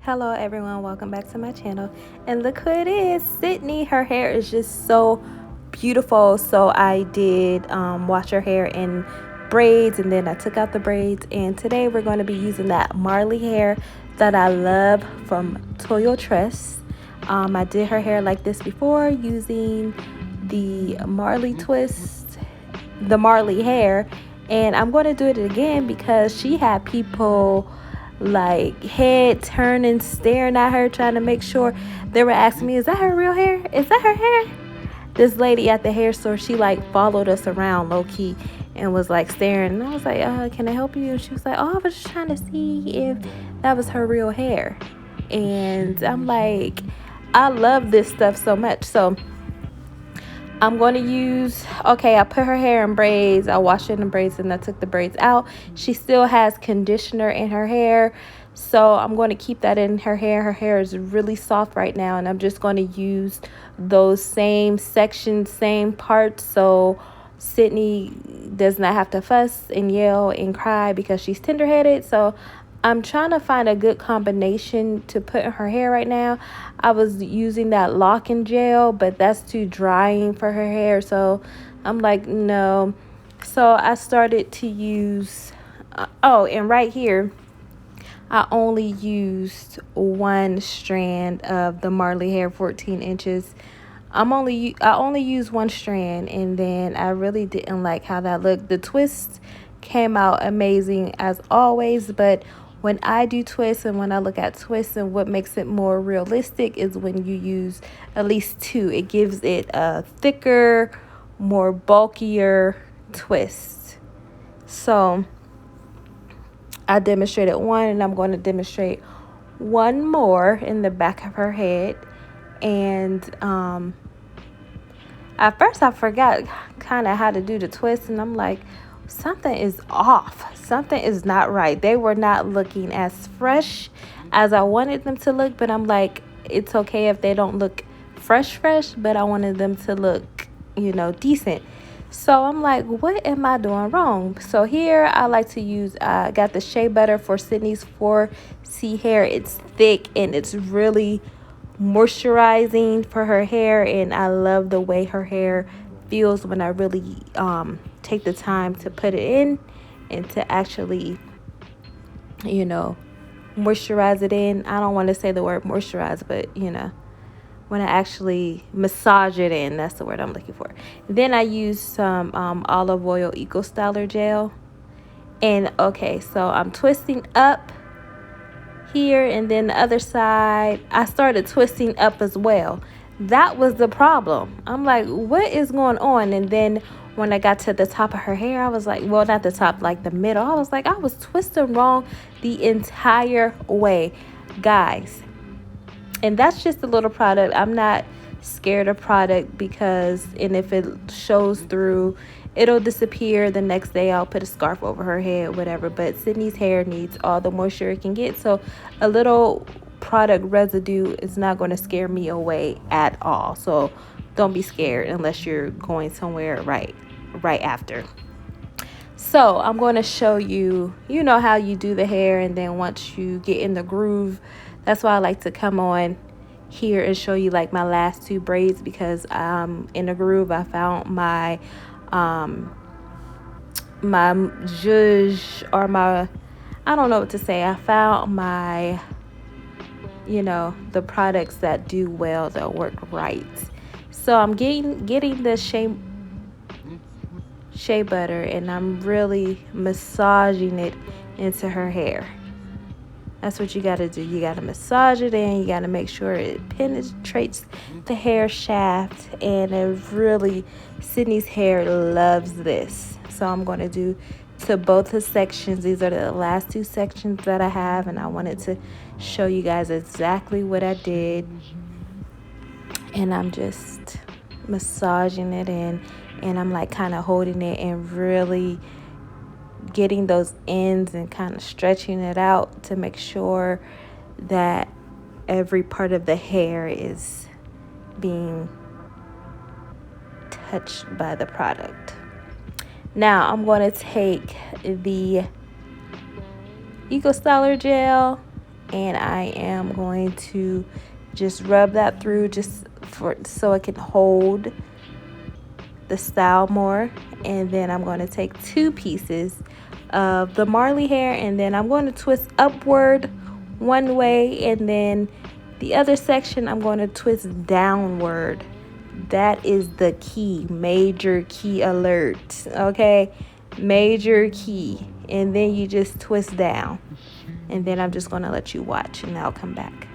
Hello everyone, welcome back to my channel. And look who it is, Sydney. Her hair is just so beautiful. So I did wash her hair in braids, and then I took out the braids, and today we're going to be using that Marley hair that I love from Toyotress. I did her hair like this before using the Marley hair, and I'm going to do it again because she had people like head turning, staring at her, trying to make sure. They were asking me, is that her real hair? Is that her hair? This lady at the hair store, she like followed us around low-key and was like staring, and I was like, can I help you? And she was like, oh, I was just trying to see if that was her real hair. And I'm like, I love this stuff so much. So I'm going to use, I put her hair in braids. I washed it in braids and I took the braids out. She still has conditioner in her hair, so I'm going to keep that in her hair. Her hair is really soft right now, and I'm just going to use those same sections, same parts, so Sydney does not have to fuss and yell and cry because she's tender-headed. So I'm trying to find a good combination to put in her hair right now. I was using that lock-in gel, but that's too drying for her hair. So I'm like, no. So I started to use, and right here, I only used one strand of the Marley hair, 14 inches. I only used one strand, and then I really didn't like how that looked. The twist came out amazing as always, but when I do twists and when I look at twists, and what makes it more realistic is when you use at least two. It gives it a thicker, more bulkier twist. So I demonstrated one, and I'm going to demonstrate one more in the back of her head. And at first I forgot kind of how to do the twist, and I'm like, something is off, something is not right. They were not looking as fresh as I wanted them to look, but I'm like, it's okay if they don't look fresh, but I wanted them to look, decent. So I'm like, what am I doing wrong? So here I like to use, I got the shea butter for Sydney's 4C hair. It's thick and it's really moisturizing for her hair, and I love the way her hair feels when I really take the time to put it in and to actually moisturize it in. I don't want to say the word moisturize, but when I actually massage it in, that's the word I'm looking for. Then I use some olive oil eco styler gel, and so I'm twisting up here, and then the other side I started twisting up as well. That was the problem. I'm like, what is going on? And then when I got to the top of her hair, I was like, well, not the top, like the middle. I was like, I was twisting wrong the entire way, guys. And that's just a little product. I'm not scared of product because, and if it shows through, it'll disappear. The next day I'll put a scarf over her head, whatever. But Sydney's hair needs all the moisture it can get, so a little product residue is not going to scare me away at all. So don't be scared unless you're going somewhere right after. So I'm going to show you, how you do the hair, and then once you get in the groove, that's why I like to come on here and show you like my last two braids, because in the groove I found my my zhuzh, or my, I don't know what to say. I found my, the products that do well, that work right. So I'm getting the shea butter, and I'm really massaging it into her hair. That's what you got to do. You got to massage it in. You got to make sure it penetrates the hair shaft, and it really, Sydney's hair loves this. So I'm going to do to both the sections. These are the last two sections that I have, and I wanted to show you guys exactly what I did. And I'm just massaging it in, and I'm like kind of holding it and really getting those ends and kind of stretching it out to make sure that every part of the hair is being touched by the product. Now I'm going to take the Eco Styler gel and I am going to just rub that through just for so it can hold the style more. And then I'm going to take 2 pieces of the Marley hair, and then I'm going to twist upward one way, and then the other section I'm going to twist downward. That is the key, major key alert, okay? Major key. And then you just twist down. And then I'm just going to let you watch, and I'll come back.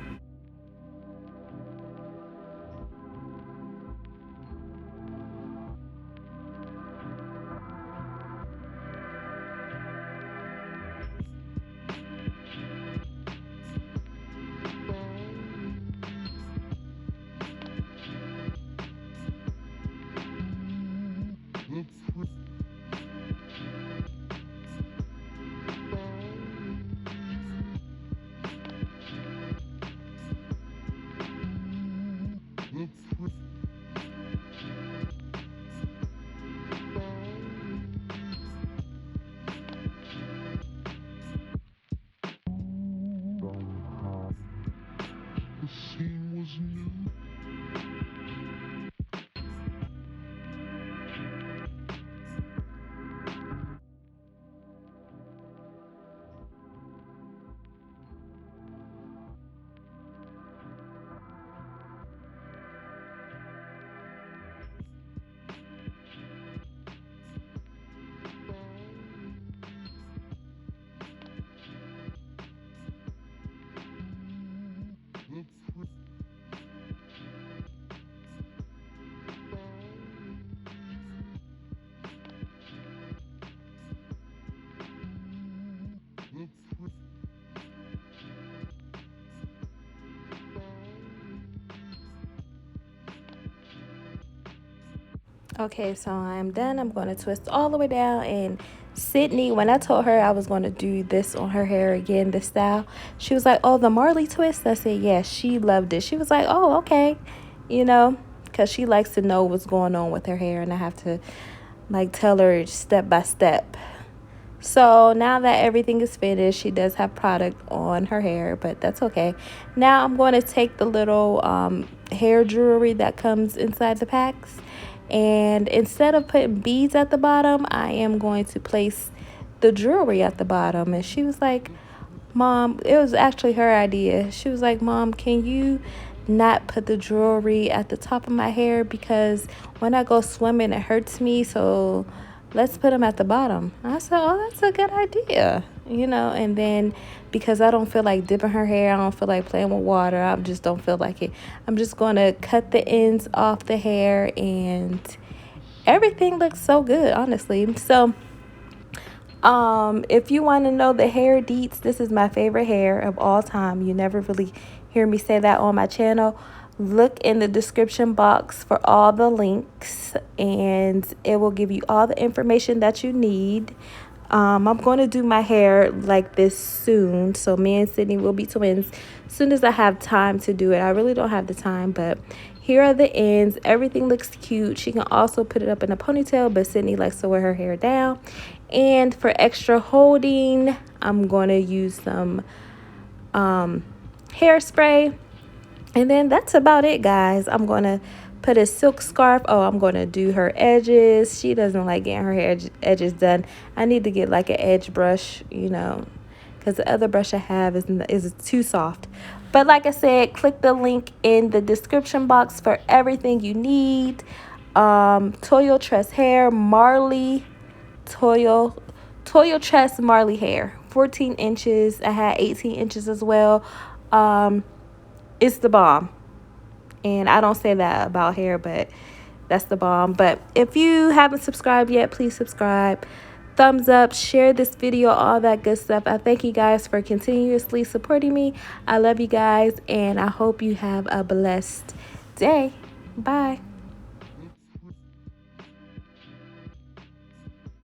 Okay, so I'm done. I'm going to twist all the way down. And Sydney, when I told her I was going to do this on her hair again, this style, she was like, oh, the Marley twist? I said, yes, she loved it. She was like, oh, okay, you know, because she likes to know what's going on with her hair, and I have to, like, tell her step by step. So now that everything is finished, she does have product on her hair, but that's okay. Now I'm going to take the little hair jewelry that comes inside the packs, and instead of putting beads at the bottom, I am going to place the jewelry at the bottom. And she was like, Mom, it was actually her idea. She was like, Mom, can you not put the jewelry at the top of my hair, because when I go swimming it hurts me, so let's put them at the bottom. I said, oh, that's a good idea, you know. And then because I don't feel like dipping her hair, I don't feel like playing with water, I just don't feel like it, I'm just going to cut the ends off the hair, and everything looks so good, honestly. So if you want to know the hair deets, this is my favorite hair of all time. You never really hear me say that on my channel. Look in the description box for all the links, and it will give you all the information that you need. I'm going to do my hair like this soon, so me and Sydney will be twins as soon as I have time to do it. I really don't have the time, but here are the ends. Everything looks cute. She can also put it up in a ponytail, but Sydney likes to wear her hair down. And for extra holding, I'm going to use some hairspray. And then that's about it, guys. I'm going to put a silk scarf. Oh, I'm going to do her edges. She doesn't like getting her hair edges done. I need to get like an edge brush, you know, because the other brush I have is too soft. But like I said, click the link in the description box for everything you need. Toyotress Hair, Marley, Toyotress Marley hair, 14 inches. I had 18 inches as well. It's the bomb. And I don't say that about hair, but that's the bomb. But if you haven't subscribed yet, please subscribe. Thumbs up, share this video, all that good stuff. I thank you guys for continuously supporting me. I love you guys, and I hope you have a blessed day. Bye.